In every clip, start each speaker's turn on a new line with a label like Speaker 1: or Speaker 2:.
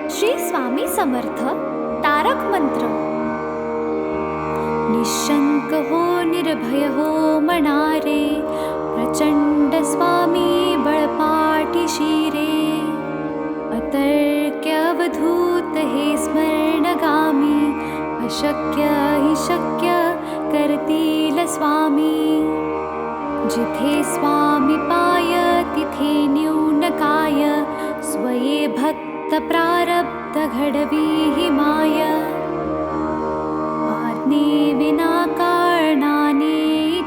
Speaker 1: श्री स्वामी समर्थ तारक मंत्र. निशंक हो निर्भय हो मनारे, प्रचंड स्वामी बळपाठी शिरे. अतर्क्य अवधूत हे स्मरणगामी, अशक्य हि शक्य करतील स्वामी. जिथे स्वामी पाय तिथे न्यून काय, स्वये भक्त प्रारब्ध घडवी हि माय. आज्ञे विना कारणाने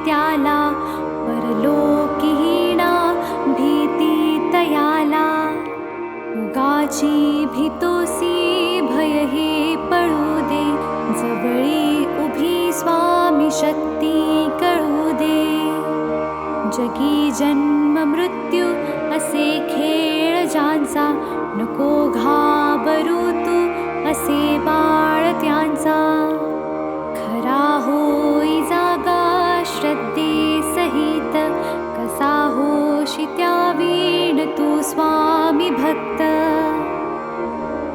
Speaker 1: त्याला, परलोकीहीणा भीती तयाला. उगाची भीतोसी भय हे पळू दे, जवळी उभी स्वामी शक्ती कळू दे. जगी जन्म मृत्यू असे खेळ ज्यांचा, नको घाबरू तू असे बाळ त्यांचा. खरा होई जागा श्रद्धे सहित, कसा होशी त्या वीण तू स्वामी भक्त.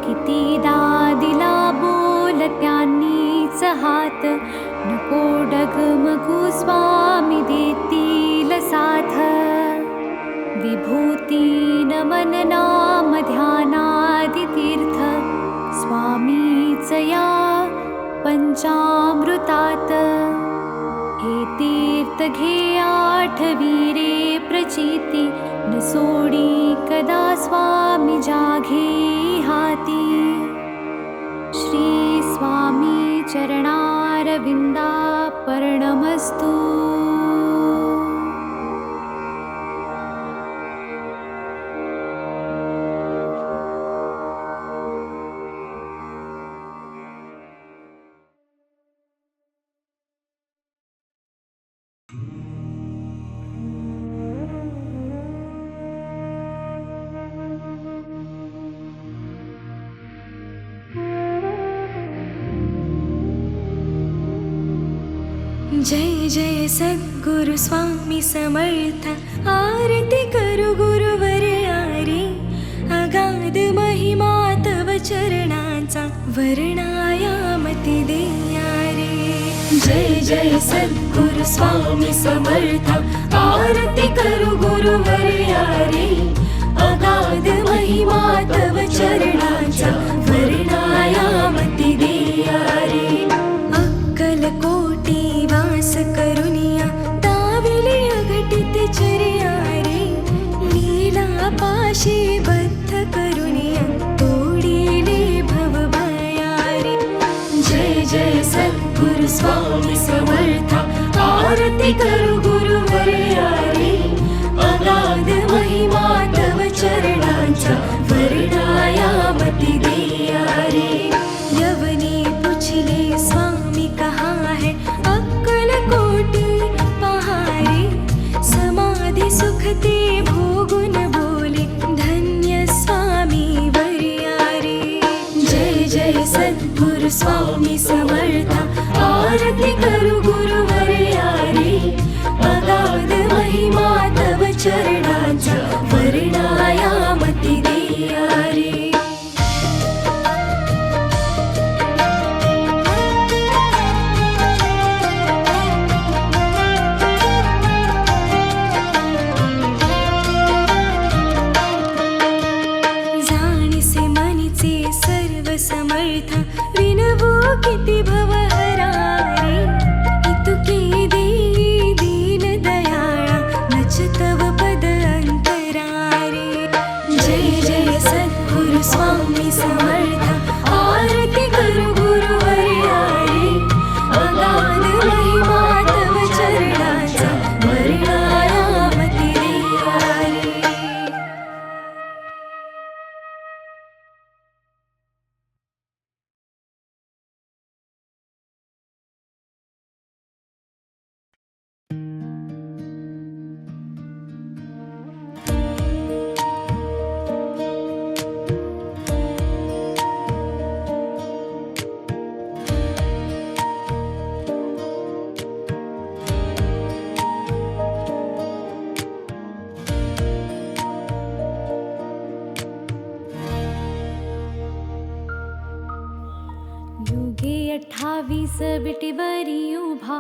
Speaker 1: कितीदा दिला बोल त्यांनीच हात, नको डगमगू स्वामी देतील साथ. विभूती नमन नाम ध्यानादि तीर्थ, स्वामीच या पंचामृतात. हे तीर्थ घे आठवी रे प्रचिती, न सोडी कदा स्वामी जाघे हाती. श्री स्वामी चरणारविंदा पर्णमस्तु.
Speaker 2: जय जय सद्गुरु स्वामी समर्थ, आरती करू गुरुवर्यारी. अगाध महिमा तव चरणाचा, वर्णायामति देया रे. जय जय सद्गुरु स्वामी समर्थ, आरती करू गुरुवर्यारी. अगाध महिमा तव चरणाचा, वर्णायामति देया रे. अक्कलकोटी वास करुनिया, दाविले अघटित चर्या रे. लीला पाशी बद्ध करुनिया, तोडिले भवभया रे. जय जय सद्गुरु स्वामी समर्थ, आरती करू गुरुवर्या रे. अगाध महिमा तव चरणाचा, वर्णायामति देया रे. यवनी पुछले स्वामी कहाँ है, अक्कलकोटी पहारे. समाधि सुखते भोगुन बोले, धन्य स्वामी वर्या रे. जय जय सद्गुरु स्वामी समर्थ, आरती करू गुरुवर्या रे. अगाध महिमा तव चरणाचा, वर्णायामति देया रे. समर्थ विनवो किती भवहरा रे. इतुके देई दीन दयाळा, नच तव पद अंतरा रे. जय जय सद्गुरु स्वामी समर्थ, आरती करू गुरुवर्या रे. अगाध महिमा तव चरणाचा, वर्णायामति देया रे.
Speaker 1: युगे 28 विटीवरी उभा,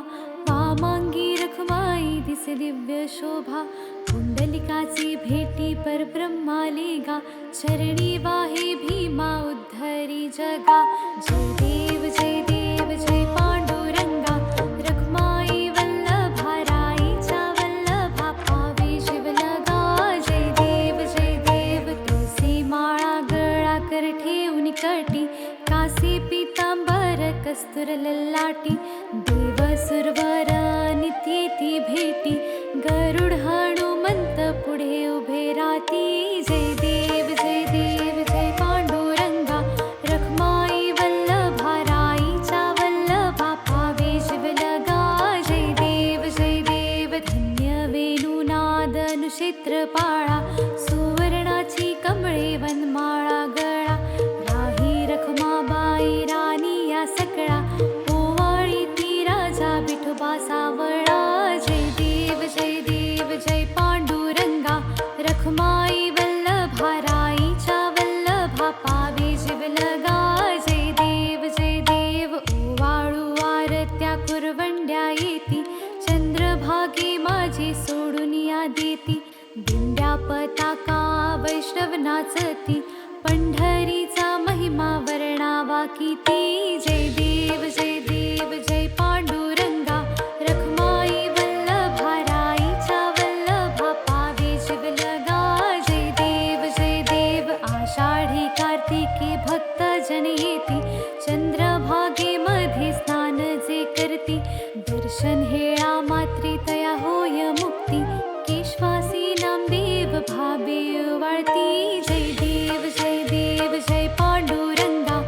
Speaker 1: वामांगी रखमाई दिसे दिव्य शोभा. पुंडलिकाची भेटी परब्रह्माले गा, चरणी वाहे भीमा उद्धरी जगा. जय देव जय देव जय पांडुरंगा, रखमाई वल्लभा राईच्या वल्लभा, पावे शिवलगा. जय देव तुळसी माळा गळा कर ठेवून कटी, कासे पीतांबर कस्तुर ललाटी. देव सुरवर नित्येती भेटी, गरुड हनुमंत पुढे उभे राती. जय देव जय पांडुरंगा, रखमाई वल्लभा राईच्या वल्लभा, पावे शिवलगा. जय देव धन्य वेणुनाद अनुक्षेत्र पाळा, सुवर्णाची कमळे वनमाळा गळा. राही रखमाबाई राणी या सकळा, ओवाळी ती राजा विठोबा सावळा. जय देव जय पांडुरंगा, रखमाई वल्लभा राईच्या वल्लभा, पावे शिवलगा. जय देव ओवाळू आरत्या कुरवंड्या येती, चंद्रभागे माझी सोडून या देती. दिंड्या पताका वैष्णव नाचती, पंढरीचा महिमा वर्णावा किती. जय देव जय पांडुरंगा, रखमाई वल्लभा राईच्या वल्लभा, पावे शिवलगा. जय देव आषाढी कार्तिकी भक्त जन येती, चंद्रभागे मध्ये स्नान जे करती. दर्शन हेळा मात्रे तया होय मुक्ती, केशवासी नामदेव भाबे वाळती. जय देव जय पांडुरंगा,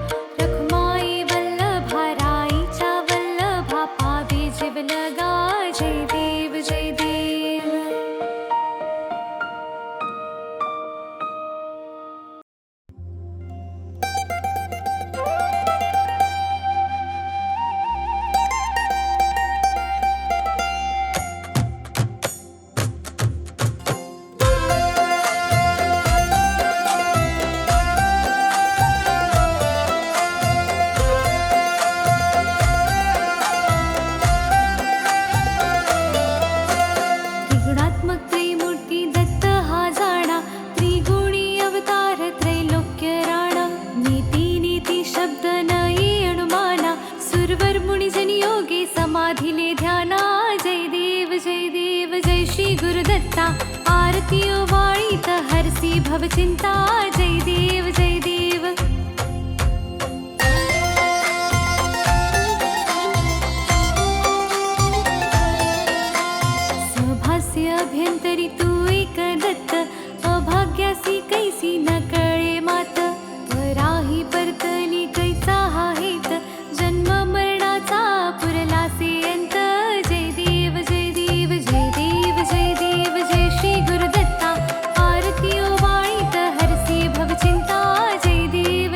Speaker 1: रखमाई वल्लभा राईच्या वल्लभा, पावे शिवलगा. जय देव त्रिगुणात्मक त्रैमूर्ती दत्त हा जाणा, त्रिगुणी अवतार त्रैलोक्य राणा. नीती शब्द न ये अनुमाना, सुरवर मुनिजन योगे समाधिले ध्याना. जय देव जय श्री गुरुदत्ता, आरती ओवाळीत हरसी भवचिंता. जय देव सभास्य अभ्यंतरी तू एक दत्त, अभाग्यासी कैसी न कळे मात. पराही परतली कैचा हा हेत, जन्म मरणाचा पुरलासे अंत. जय देव जय श्री गुरुदत्ता, आरती ओवाळीत हरसी भवचिंता. जय देव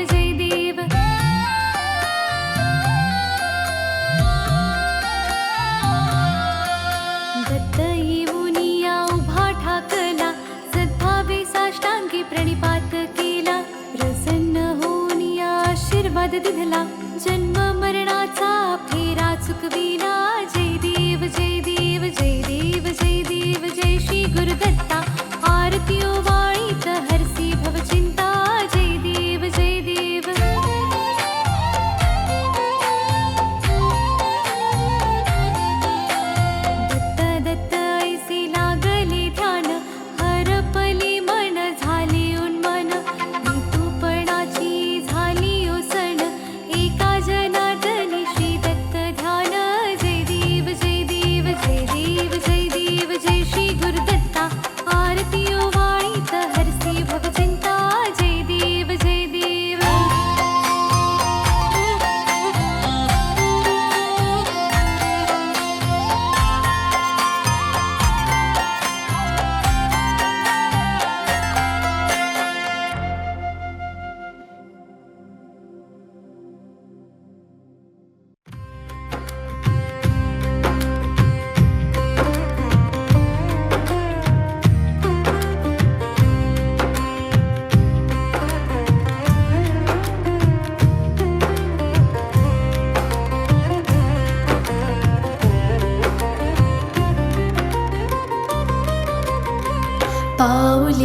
Speaker 1: दत्त येऊनिया उभा ठाकला, सद्भावे साष्टांगी प्रणिपात केला. प्रसन्न होऊन या आशीर्वाद दिधला, जन्म मरणाचा फेरा चुकविला. जय देव जय श्री गुरुदत्ता, आरती ओवाळीत हरसी भवचिंता. जय देव दत्त ऐसे लागले ध्यान, हरपले मन झाले उन्मन. ऋतुपणाची झाली ओसण, एका जनार्दनी श्री दत्त ध्यान. जय देव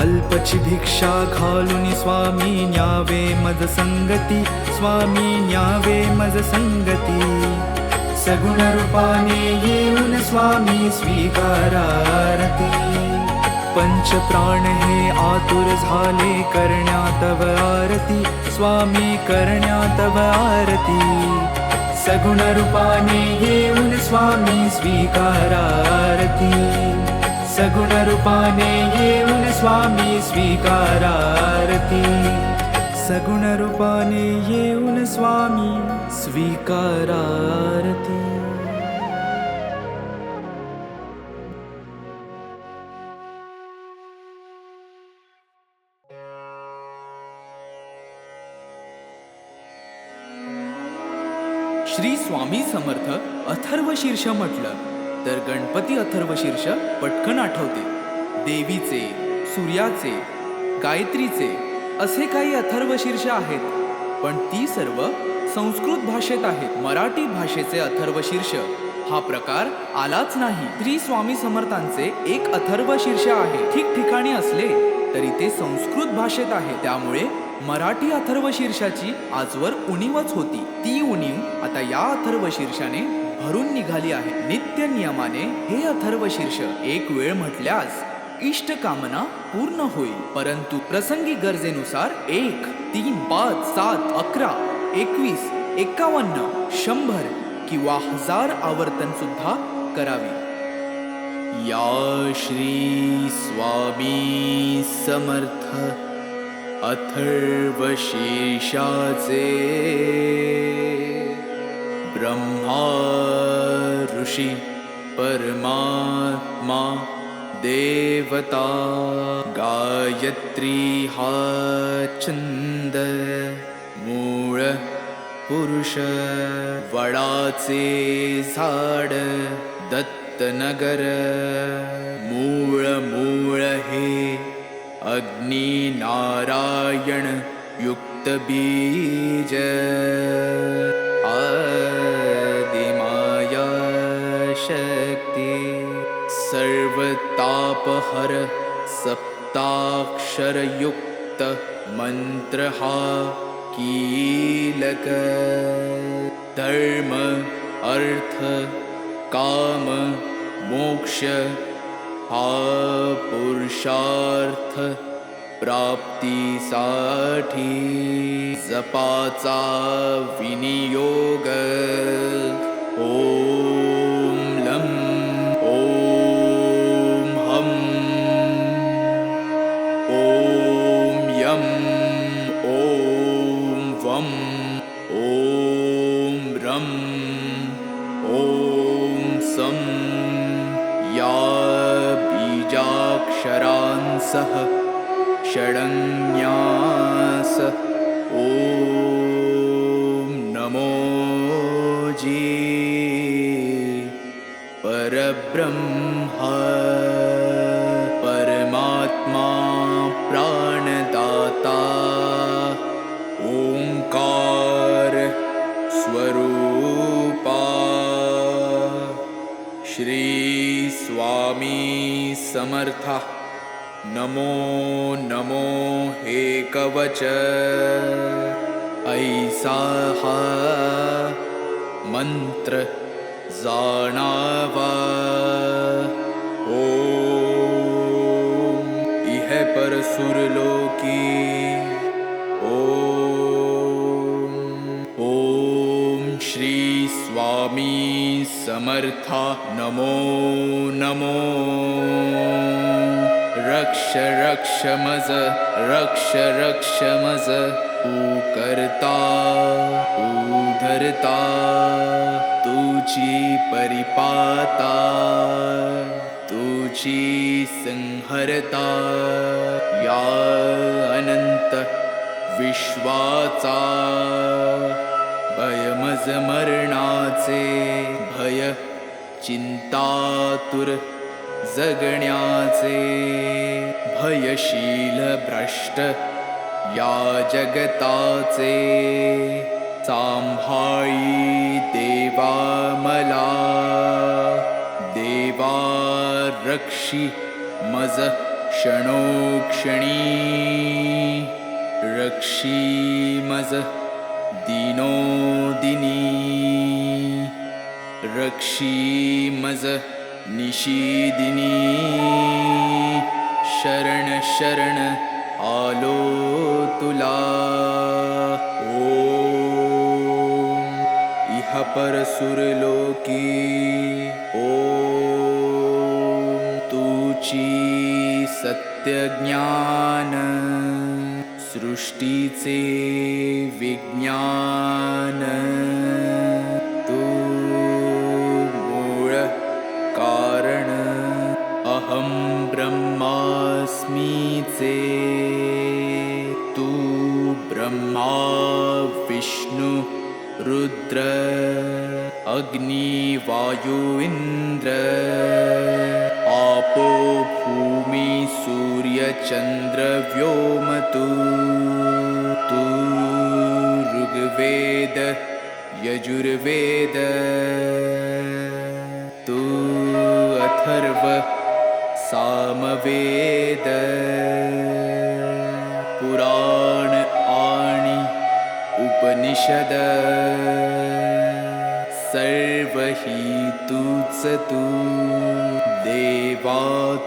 Speaker 3: अल्पची भिक्षा घालून स्वामी न्यावे मज संगती, स्वामी न्यावे मज संगती. सगुण रूपाने येऊन स्वामी स्वीकारा आरती. पंच प्राण हे आतुर झाले करण्या तव आरती, स्वामी करण्या तव आरती. सगुण रूपाने येऊन स्वामी स्वीकारा आरती. सगुण रूपाने येऊन स्वामी स्वीकारा आरती. सगुण रूपाने येऊन स्वामी स्वीकारा आरती.
Speaker 4: श्री स्वामी समर्थ अथर्वशीर्ष म्हटलं तर गणपती अथर्वशीर्ष पटकन आठवते. देवीचे, सूर्याचे, गायत्रीचे असे काही अथर्वशीर्ष आहेत, पण ती सर्व संस्कृत भाषेत आहेत. मराठी भाषेचे अथर्वशीर्ष हा प्रकार आलाच नाही. श्री स्वामी समर्थांचे एक अथर्वशीर्ष आहे. ठिकठिकाणी असले तरी ते संस्कृत भाषेत आहे. त्यामुळे मराठी अथर्वशीर्षाची आजवर उणीवच होती. ती उणीव आता या अथर्वशीर्षाने भरून निघाली आहे. नित्य नियमाने हे अथर्वशीर्ष एक वेळ म्हटल्यास इष्ट कामना पूर्ण होईल, परंतु प्रसंगी गरजेनुसार 1, 3, 5, 7, 11, 21, 51, 100 किंवा 1000 आवर्तन सुद्धा करावी. या श्री स्वामी समर्थ अथर्वशीर्षाचे ब्रह्मा ऋषी परमात्मा देवता गायत्री हा छंद मूळ पुरुष वडाचे झाड दत्तनगर मूळ मूळ हे अग्नि नारायण युक्त बीज आदिमाया शक्ती सर्व तापहर सप्ताक्षर युक्त मंत्र हा कीलक धर्म अर्थ काम मोक्ष हा पुरुषार्थ प्राप्तीसाठी जपाचा विनियोग. ओम लं ओम हम ओम यम ओम वम ओम रम ओम सम या बीजाक्षरांसह षडन्यास ओम नमो जी परब्रह्मा परमात्मा प्राणदाता ओंकार स्वरूपा श्री स्वामी समर्था. नमो नमो हे कवच ऐसा हा मंत्र जाणावा. ओम इह परसुरलोकी ओम ओम श्री स्वामी समर्था. नमो नमो रक्ष रक्ष मज रक्ष रक्ष मज तू करता तू धरता तुझी परिपाता तुझी संहरता या अनंत विश्वाचा भयमज मरणाचे भय चिंतातुर जगण्याचे भयशील भ्रष्ट या जगताचे सांभाळी देवा मला देवा रक्षी मज क्षणोक्षणी रक्षीमज दिनोदिनी रक्षीमज निशीदिनी शरण शरण आलो तुला ओम इह परसुरलोकी ओम तुची सत्यज्ञान सृष्टीचे विज्ञान तू मूळ कारण अहं ब्रह्मास्मीचे तू ब्रह्मा विष्णु रुद्र अग्नि वायु इंद्र आपो भूमि सूर्य चंद्र व्योम तू ऋग्वेद यजुर्वेद तू अथर्व सामवेद पुराण आणि उपनिषद सर्व हि तूच तू देवा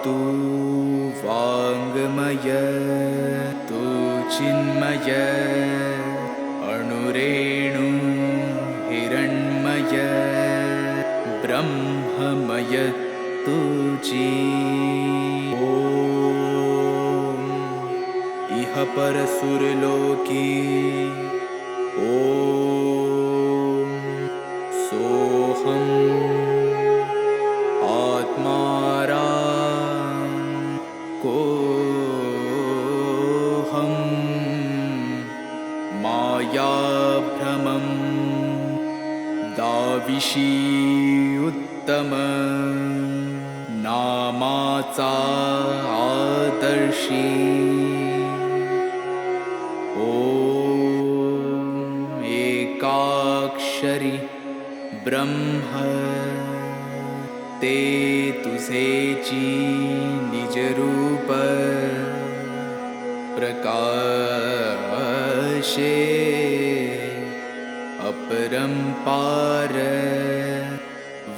Speaker 4: तू वाङ्मय तू चिन्मय अणुरेणु हिरण्मय ब्रह्ममय तुझी ओम इह परसुरलोकी ओम सोहम आत्मारा कोहम मायाभ्रमं दाविशी उत्तम नामाचा आदर्शी ओम एकाक्षरी ब्रह्म ते तुझेची निजरूप प्रकाशे अपरंपार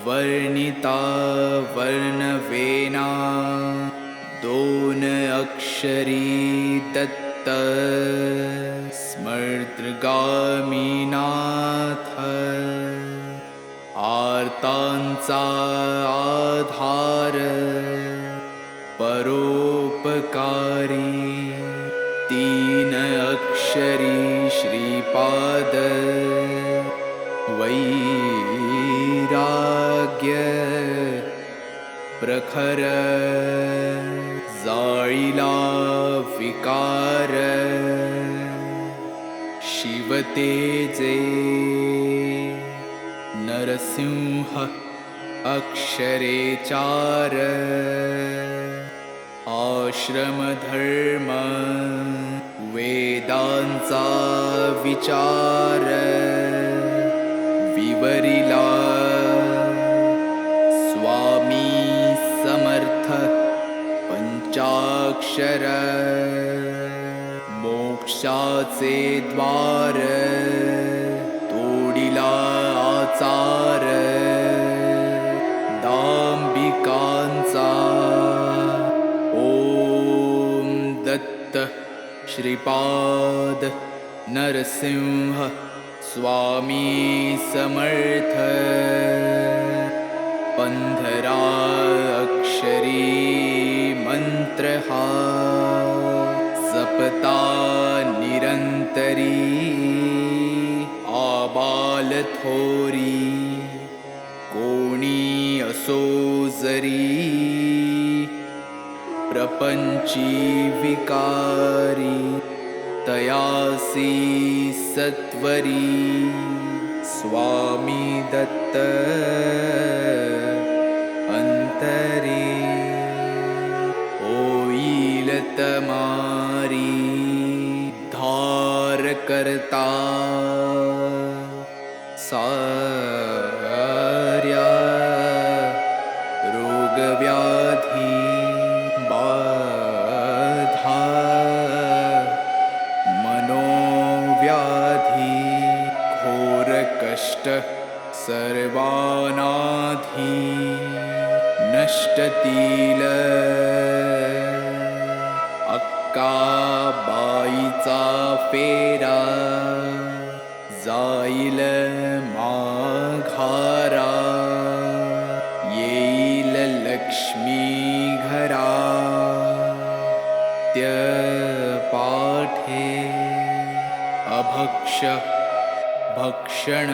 Speaker 4: वर्णिता वर्णवेना दोन अक्षरी दत्त स्मर्तगामीनाथ आर्तांचा आधार परोपकारी तीन अक्षरी श्रीपाद वैराग्य प्रखर जाळीला विकार शिवतेजे नरसिंह अक्षरे चार आश्रमधर्म वेदांचा विचार विवरिला स्वामी समर्थ पंचाक्षर मोक्षाचे द्वार तोडिला आचार दांबिकांचा ओम दत्त श्रीपाद नरसिंह स्वामी समर्थ 15 अक्षरी मंत्र हा जपता निरंतरी आबाल थोरी कोणी असो जरी प्रपंची विकारी तयासी सत्वरी स्वामी दत्त अंतरी होईल तमारी धार करता सार्या रोगव्याधी बाळा होतील अक्काबाईचा फेरा, जाईल माघारा, येईल लक्ष्मी घरा, त्या पाठे अभक्ष भक्षण,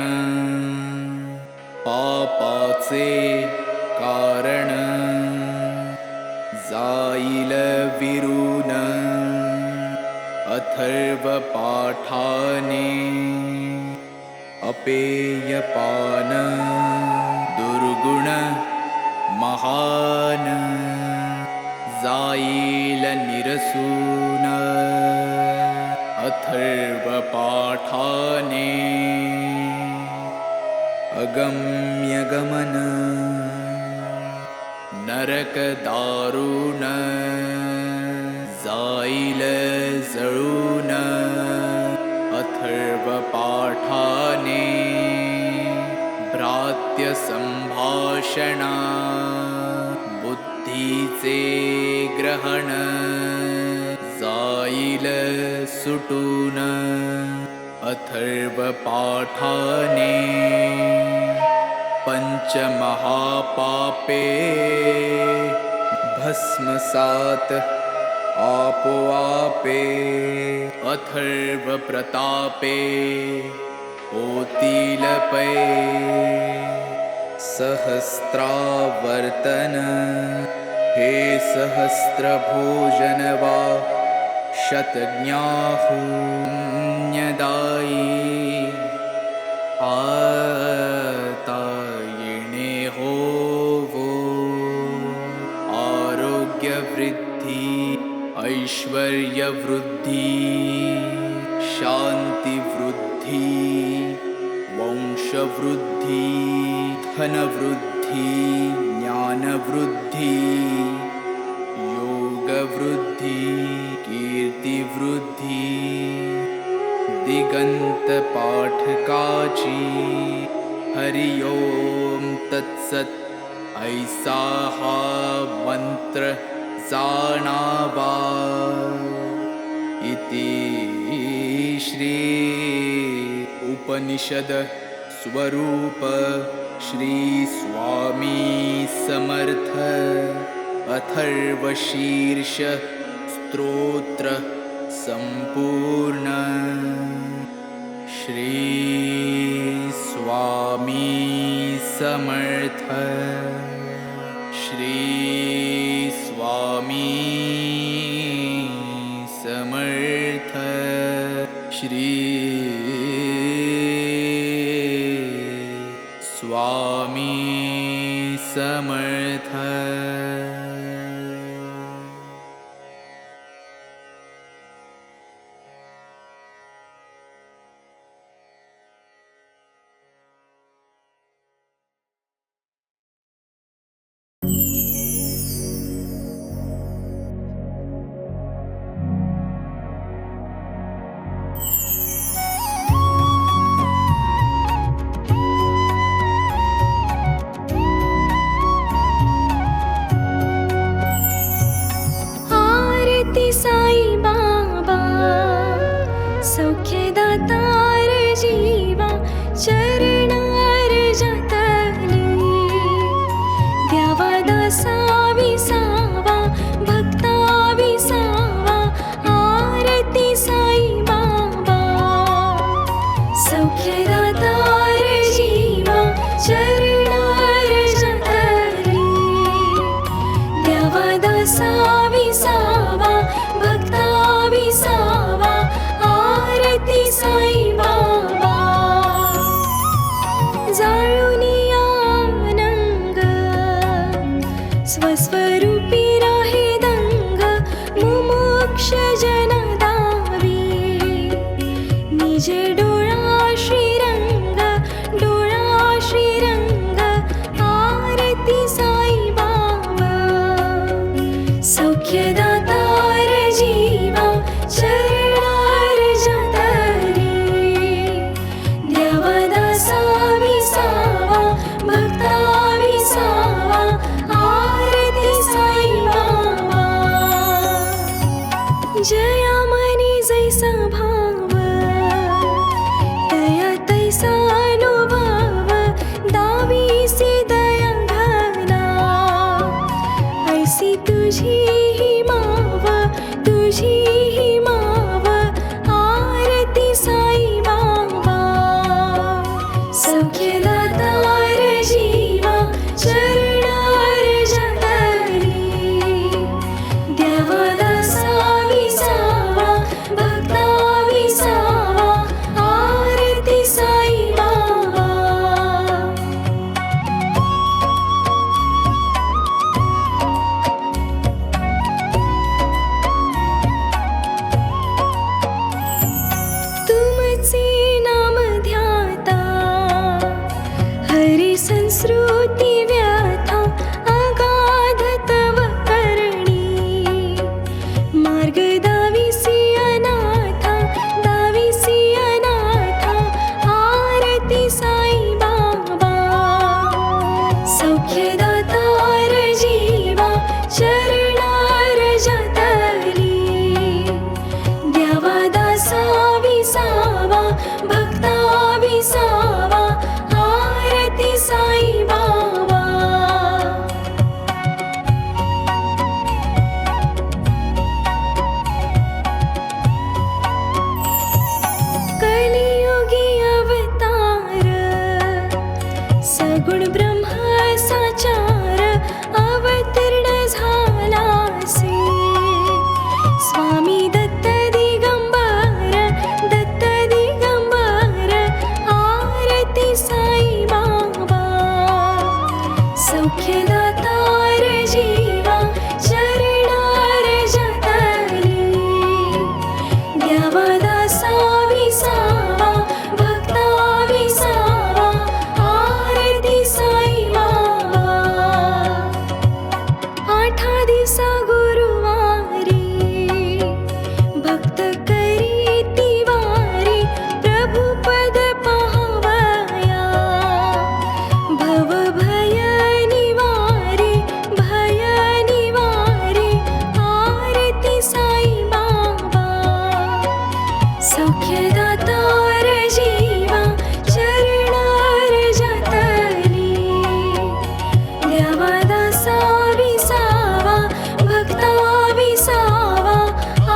Speaker 4: पापाचे कारण, जाईल विरून अथर्व पाठाने, अपेयपान दुर्गुण महान, जाईल निरसून अथर्व पाठाने, अगम्य गमन नरक दारुण, जाईल जळून अथर्व पाठाने, भ्रात्य संभाषणा बुद्धीचे ग्रहण, जाईल सुटून अथर्व पाठाने, पंचमहापापे भस्मसात आपोआपे, अथर्व प्रतापे होतील पै, सहस्त्रावर्तन हे सहस्त्र भोजन वा, शतज्ञाहुन्यदायी आता येणे होवो, आरोग्य वृद्धी ऐश्वर्य वृद्धी, शांती वृद्धी, वंश वृद्धी, धन वृद्धी, ज्ञान वृद्धी, योग वृद्धी, कीर्ती वृद्धी, दिगंत पाठकाची, हरि ओम तत्सत ऐसा हा मंत्र जाणावा, इति श्री उपनिषद स्वरूप श्री स्वामी समर्थ अथर्वशीर्ष स्तोत्र संपूर्ण। श्री स्वामी समर्थ। श्री स्वामी समर्थ। श्री स्वामी समर्थ।
Speaker 2: आरती साई बाबा सौख्यदातार जीवा चरण अर्जतली द्यावा दासा विसावा भक्ता विसावा। आरती साई बाबा सौख्यदातार जीवा चरण अर्जतली द्यावा दासा विसावा भक्ता विसावा। आरती साई बाबा जाळूनी आनंग स्वस्वरूपी राहे दंग मुमुक्ष जनदावी निज डोळा श्रीरंग डोळा श्रीरंग। आरती साई बाबा सौख्यदातार जीवा चरणार जतरी द्यावा दासा विसावा भक्ता विसावा। आरती जया मनी जैसा भाव दया तैसा अनुभव दावीसी दया घना ऐसी तुझी ही माव तुझी ही माव आरती साई बाबा सौख्यदातार जीवा चरणार जगली देवदासा विसावा भक्ता विसावा आरती साई बाबा तुमचे नाम ध्याता हरी संस्कृती व्याथा अगाध तव करणी मार्ग दाविसी अनाथा आरती साई बाबा सौख्यदातार जीवा चरणार जतली देवदासा विसावा भक्ता विसावा आरती साई बाबा कलियुगी अवतार सगुण ब्रह्म साचार अवतीर्ण झालासे स्वामी दत्त दिगंबर आरती साई बाबा सौख्यदातार जीवा चरणार जतली देवदासा विसावा भक्ता विसावा आरती साई बाबा आठा दिसा गुरुवारी भक्त करी तिवारी प्रभु पद पाहावया भव भय निवारी आरती साई बाबा सौख्यदातार जीवा चरणार जतली देवदासा विसावा भक्ता विसावा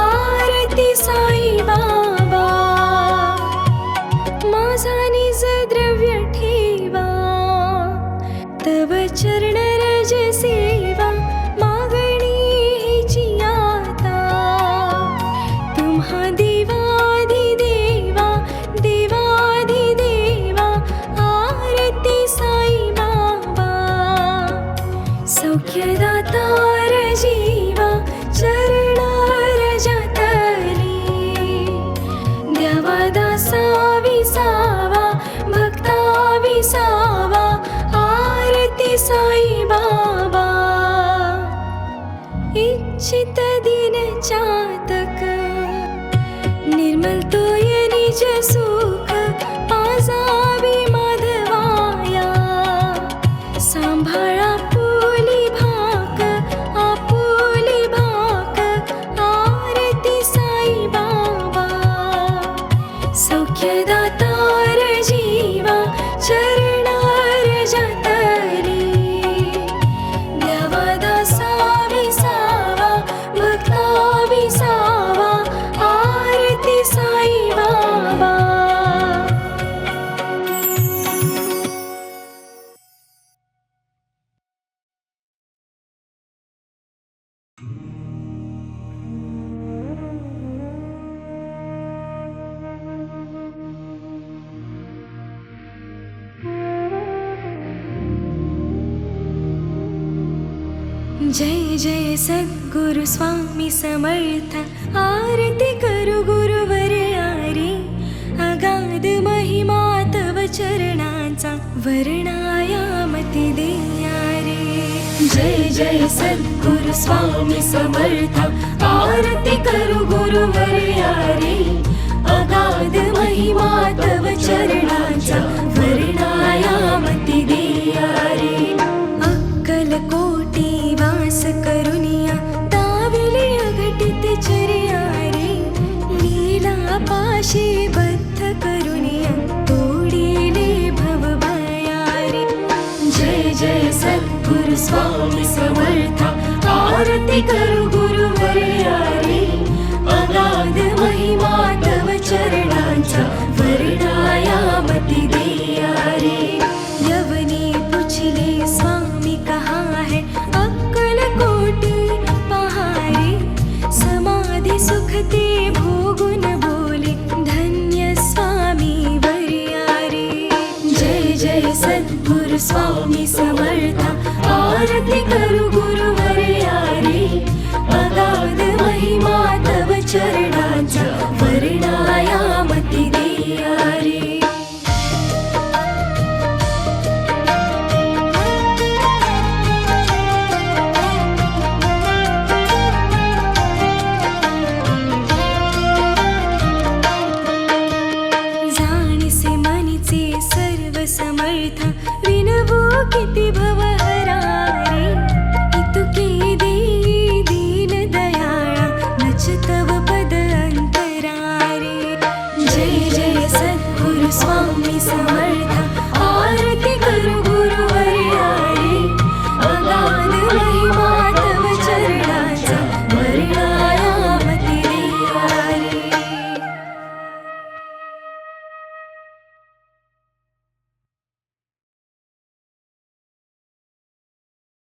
Speaker 2: आरती साई बाबा माझा निज द्रव्य ठेवा तव चरण रज सेवा मागणी हिची आता तुम्हा देवाधिदेवा आरती साई बाबा सौख्यदातार जीवा चरणार जतली देवदासा विसावा भक्ता विसावा आरती साई बाबा इच्छित दिन चातक निर्मल तोय निज सुख पाजावी माधवाया सांभाळा आपुली भाक आरती साई बाबा सौख्यदातार जीवा चरणार जतली देवदासा विसावा भक्ता विसावा आरती साई बाबा जय जय सद्गुरु स्वामी समर्थ आरती करू गुरुवर्यारी अगाध महिमा तव चरणाचा वर्णायामती देया रे जय जय सद्गुरु स्वामी समर्थ आरती करू गुरुवर्यारी अगाध महिमा तव चरणाचा वर्णायामती देया रे अक्कलकोटी वास करुनिया दाविले अघटित चर्या स्वामी समर्था आरती करू गुरुवर्या रे अगाध महिमा तव चरणांचा वर्णायामती दिया रे यवनी पुछले स्वामी कहाँ है अक्कल कोटी पहारे समाधि सुखते भोगुन बोले धन्य स्वामी वर्या रे जय जय सद्गुरु स्वामी समर्था आरती करू